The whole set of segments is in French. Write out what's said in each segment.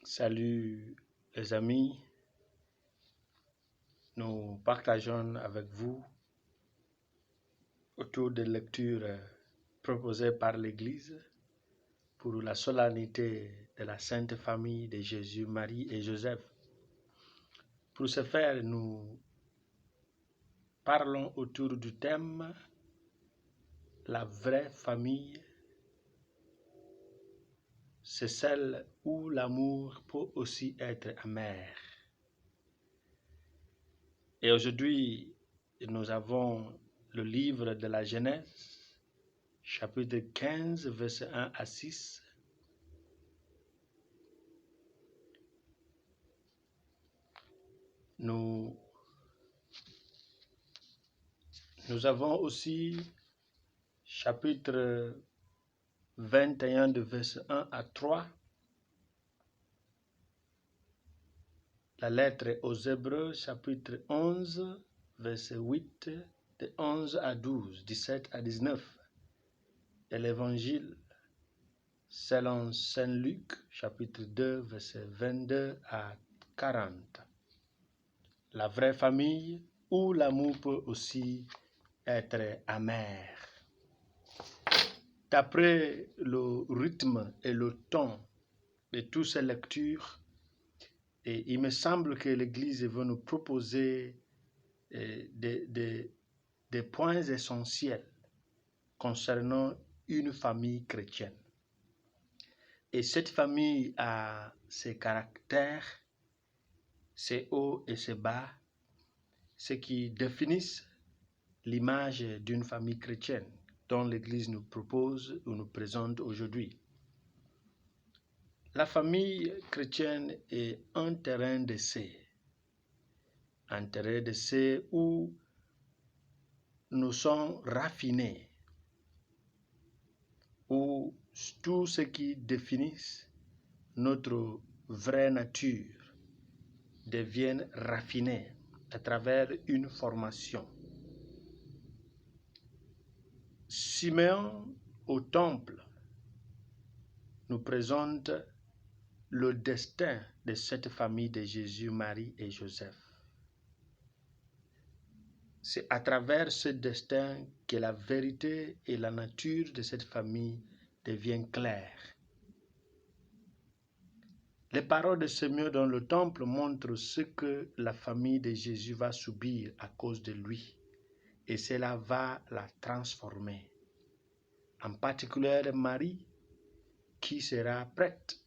Salut les amis, nous partageons avec vous autour des lectures proposées par l'Église pour la solennité de la Sainte Famille de Jésus, Marie et Joseph. Pour ce faire, nous parlons autour du thème « La vraie famille ». C'est celle où l'amour peut aussi être amer. Et aujourd'hui, nous avons le livre de la Genèse, chapitre 15, versets 1 à 6. Nous avons aussi chapitre 21 de verset 1 à 3. La lettre aux Hébreux, chapitre 11, verset 8, de 11 à 12, 17 à 19. Et l'évangile selon Saint Luc, chapitre 2, verset 22 à 40. La vraie famille où l'amour peut aussi être amer. D'après le rythme et le ton de toutes ces lectures, et il me semble que l'Église veut nous proposer des points essentiels concernant une famille chrétienne. Et cette famille a ses caractères, ses hauts et ses bas, ce qui définissent l'image d'une famille chrétienne dont l'Église nous propose ou nous présente aujourd'hui. La famille chrétienne est un terrain d'essai où nous sommes raffinés, où tout ce qui définit notre vraie nature devient raffiné à travers une formation. Simeon au temple nous présente le destin de cette famille de Jésus, Marie et Joseph. C'est à travers ce destin que la vérité et la nature de cette famille deviennent claires. Les paroles de Simeon dans le temple montrent ce que la famille de Jésus va subir à cause de lui, et cela va la transformer. En particulier Marie, qui sera prête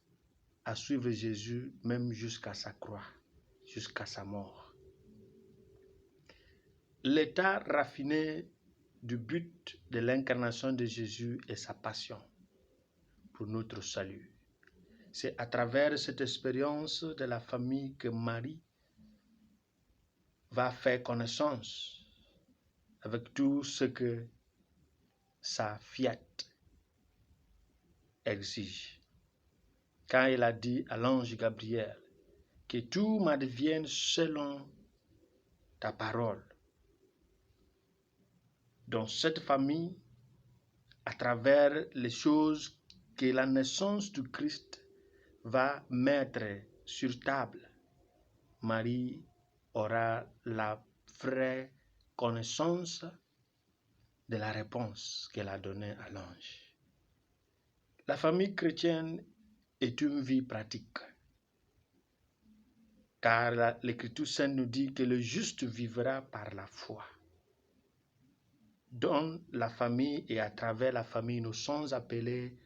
à suivre Jésus même jusqu'à sa croix, jusqu'à sa mort. L'état raffiné du but de l'incarnation de Jésus est sa passion pour notre salut. C'est à travers cette expérience de la famille que Marie va faire connaissance avec tout ce que sa fiat exige. Quand il a dit à l'ange Gabriel que tout m'advienne selon ta parole. Dans cette famille, à travers les choses que la naissance du Christ va mettre sur table, Marie aura la vraie connaissance de la réponse qu'elle a donnée à l'ange. La famille chrétienne est une vie pratique, car l'Écriture sainte nous dit que le juste vivra par la foi. Dans la famille et à travers la famille, nous sommes appelés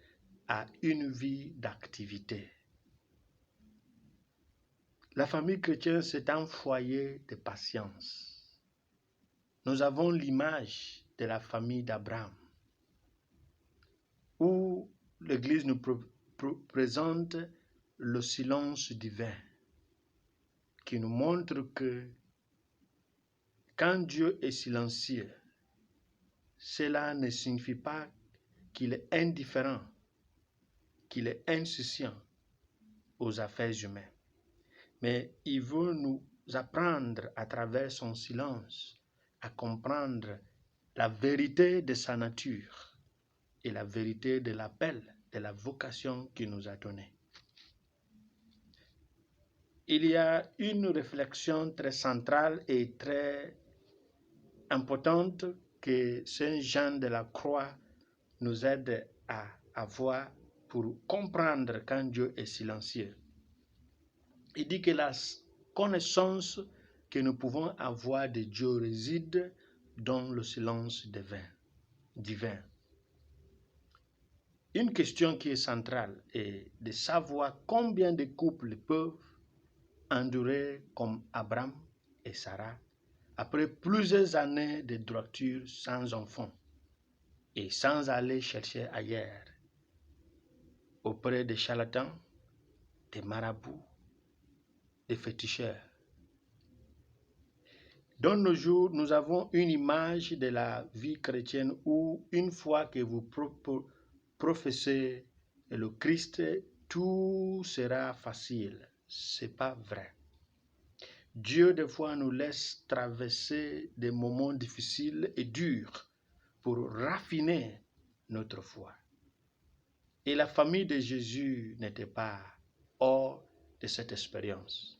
à une vie d'activité. La famille chrétienne, c'est un foyer de patience. Nous avons l'image de la famille d'Abraham, où l'Église nous présente le silence divin, qui nous montre que quand Dieu est silencieux, cela ne signifie pas qu'il est indifférent, qu'il est insouciant aux affaires humaines. Mais il veut nous apprendre à travers son silence à comprendre la vérité de sa nature et la vérité de l'appel, de la vocation qu'il nous a donnée. il y a une réflexion très centrale et très importante que Saint Jean de la Croix nous aide à avoir pour comprendre quand Dieu est silencieux. Il dit que la connaissance que nous pouvons avoir de Dieu réside dans le silence divin. Une question qui est centrale est de savoir combien de couples peuvent endurer comme Abraham et Sarah après plusieurs années de droiture sans enfant et sans aller chercher ailleurs, auprès des charlatans, des marabouts, des féticheurs. Dans nos jours, nous avons une image de la vie chrétienne où une fois que vous professez le Christ, tout sera facile. Ce n'est pas vrai. Dieu, des fois, nous laisse traverser des moments difficiles et durs pour raffiner notre foi. Et la famille de Jésus n'était pas hors de cette expérience.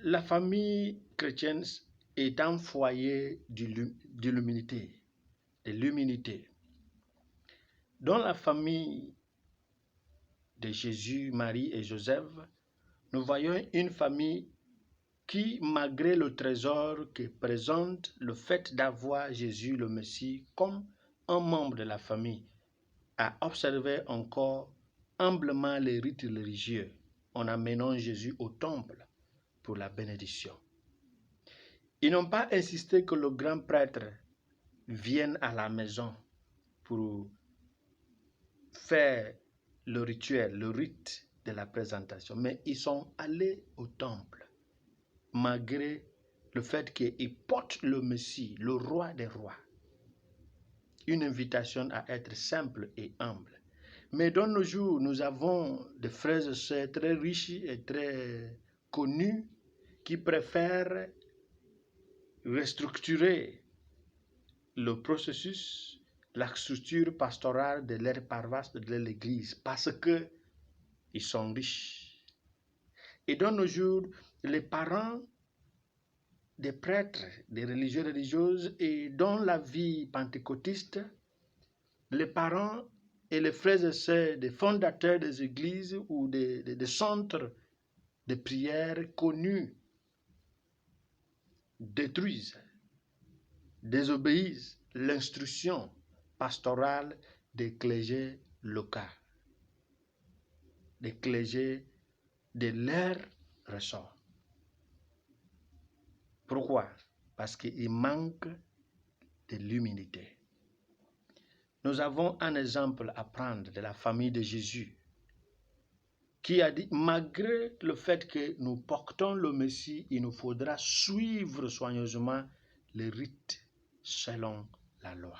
La famille chrétienne est un foyer de l'humilité. Dans la famille de Jésus, Marie et Joseph, nous voyons une famille qui, malgré le trésor que présente le fait d'avoir Jésus le Messie comme un membre de la famille, a observé encore humblement les rites religieux en amenant Jésus au temple pour la bénédiction. Ils n'ont pas insisté que le grand prêtre vienne à la maison pour faire le rituel, le rite de la présentation, mais ils sont allés au temple malgré le fait qu'ils portent le Messie, le roi des rois. Une invitation à être simple et humble. Mais dans nos jours, nous avons des frères et sœurs très riches et très connus qui préfèrent restructurer le processus, la structure pastorale de leur paroisse, de l'église, parce qu'ils sont riches. Et dans nos jours, les parents des prêtres, des religieux religieuses et dans la vie pentecôtiste, les parents et les frères et sœurs des fondateurs des églises ou des centres de prière connus détruisent, désobéissent l'instruction pastorale des clergés locaux, des clergés de leur ressort. Pourquoi? Parce qu'il manque de l'humilité. Nous avons un exemple à prendre de la famille de Jésus qui a dit, malgré le fait que nous portons le Messie, il nous faudra suivre soigneusement les rites selon la loi.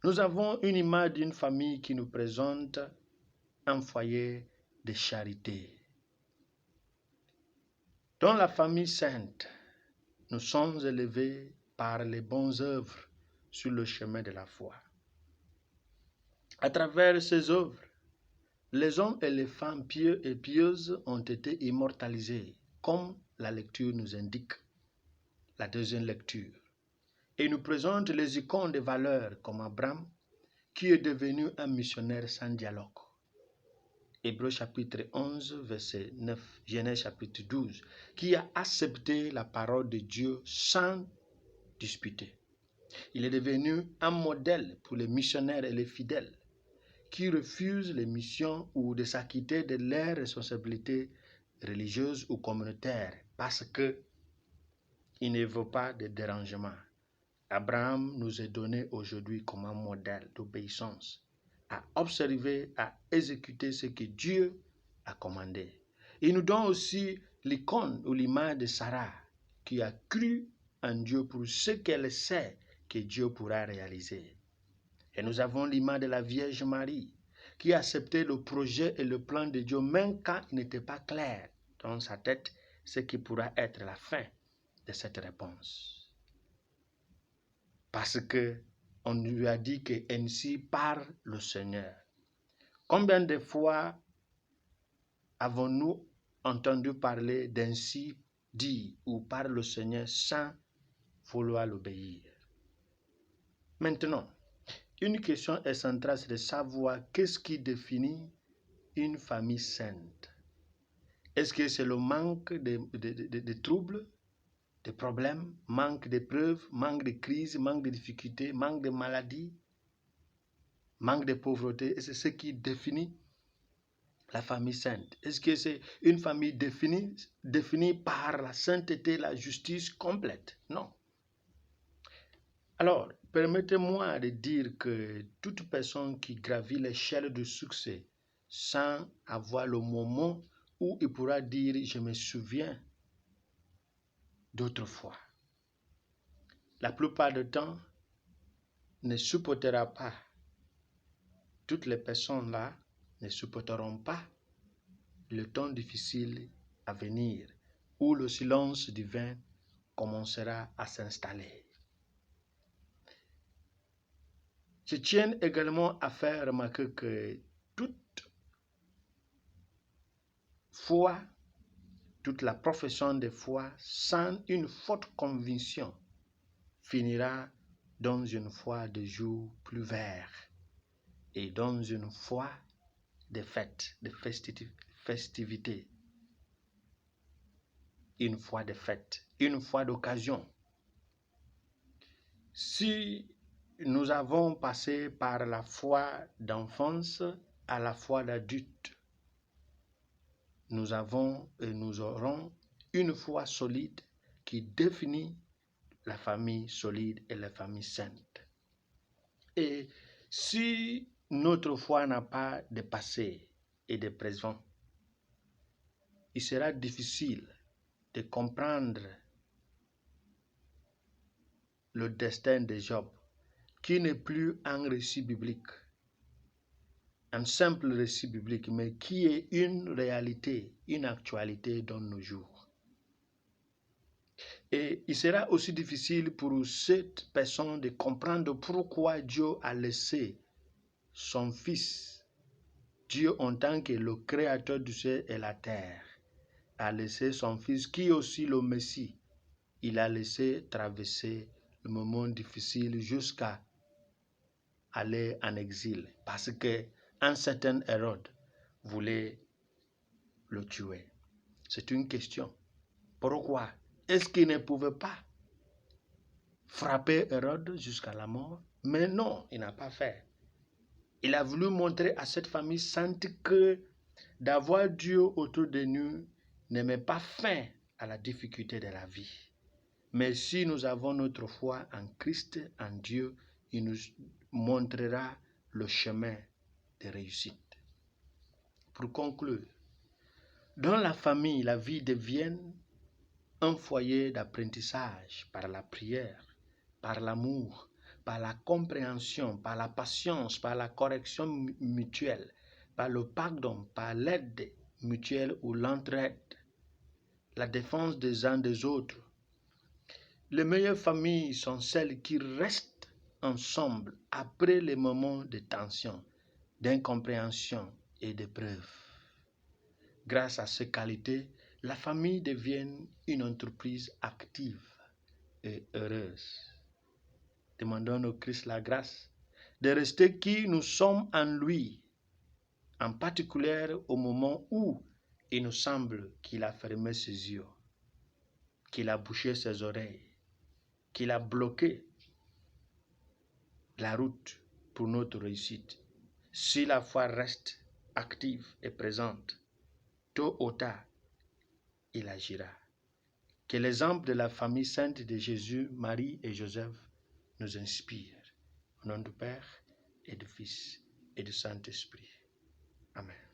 Nous avons une image d'une famille qui nous présente un foyer de charité. Dans la famille sainte, nous sommes élevés par les bonnes œuvres sur le chemin de la foi. À travers ces œuvres, les hommes et les femmes pieux et pieuses ont été immortalisés, comme la lecture nous indique, la deuxième lecture. Et nous présente les icônes de valeurs comme Abraham, qui est devenu un missionnaire sans dialogue. Hébreux chapitre 11, verset 9, Genèse chapitre 12, qui a accepté la parole de Dieu sans disputer. Il est devenu un modèle pour les missionnaires et les fidèles qui refusent les missions ou de s'acquitter de leurs responsabilités religieuses ou communautaires parce qu'ils ne veulent pas de dérangement. Abraham nous est donné aujourd'hui comme un modèle d'obéissance, à observer, à exécuter ce que Dieu a commandé. Il nous donne aussi l'icône ou l'image de Sarah qui a cru en Dieu pour ce qu'elle sait que Dieu pourra réaliser. Et nous avons l'image de la Vierge Marie qui a accepté le projet et le plan de Dieu même quand il n'était pas clair dans sa tête ce qui pourra être la fin de cette réponse. Parce qu'on lui a dit que ainsi parle le Seigneur. Combien de fois avons-nous entendu parler d'ainsi dit ou par le Seigneur sans vouloir l'obéir? Maintenant, une question est centrale, c'est de savoir qu'est-ce qui définit une famille sainte. Est-ce que c'est le manque de troubles, de problèmes, manque d'épreuves, manque de crises, manque de difficultés, manque de maladies, manque de pauvreté? Et c'est ce qui définit la famille sainte. Est-ce que c'est une famille définie par la sainteté, la justice complète? Non. Alors, permettez-moi de dire que toute personne qui gravit l'échelle du succès sans avoir le moment où il pourra dire « je me souviens d'autrefois », la plupart du temps ne supportera pas. Toutes les personnes là ne supporteront pas le temps difficile à venir où le silence divin commencera à s'installer. Je tiens également à faire remarquer que toute foi, toute la profession de foi sans une forte conviction finira dans une foi de jour plus vert et dans une foi de fête, de festivité, une foi de fête, une foi d'occasion. Si nous avons passé par la foi d'enfance à la foi d'adulte, nous avons et nous aurons une foi solide qui définit la famille solide et la famille sainte. Et si notre foi n'a pas de passé et de présent, il sera difficile de comprendre le destin de Job, qui n'est plus un récit biblique, un simple récit biblique, mais qui est une réalité, une actualité dans nos jours. Et il sera aussi difficile pour cette personne de comprendre pourquoi Dieu a laissé son Fils, Dieu en tant que le créateur du ciel et la terre, a laissé son Fils, qui est aussi le Messie. Il a laissé traverser le moment difficile jusqu'à aller en exil, parce qu'un certain Hérode voulait le tuer. C'est une question. Pourquoi? Est-ce qu'il ne pouvait pas frapper Hérode jusqu'à la mort? Mais non, il n'a pas fait. Il a voulu montrer à cette famille sainte que d'avoir Dieu autour de nous ne met pas fin à la difficulté de la vie. Mais si nous avons notre foi en Christ, en Dieu, il nous montrera le chemin de réussite. Pour conclure, dans la famille, la vie devient un foyer d'apprentissage par la prière, par l'amour, par la compréhension, par la patience, par la correction mutuelle, par le pardon, par l'aide mutuelle ou l'entraide, la défense des uns des autres. Les meilleures familles sont celles qui restent ensemble après les moments de tension, d'incompréhension et d'épreuve. Grâce à ces qualités, la famille devient une entreprise active et heureuse. Demandons au Christ la grâce de rester qui nous sommes en lui, en particulier au moment où il nous semble qu'il a fermé ses yeux, qu'il a bouché ses oreilles, qu'il a bloqué la route pour notre réussite. Si la foi reste active et présente, tôt ou tard, il agira. Que l'exemple de la famille sainte de Jésus, Marie et Joseph nous inspire. Au nom du Père et du Fils et du Saint-Esprit. Amen.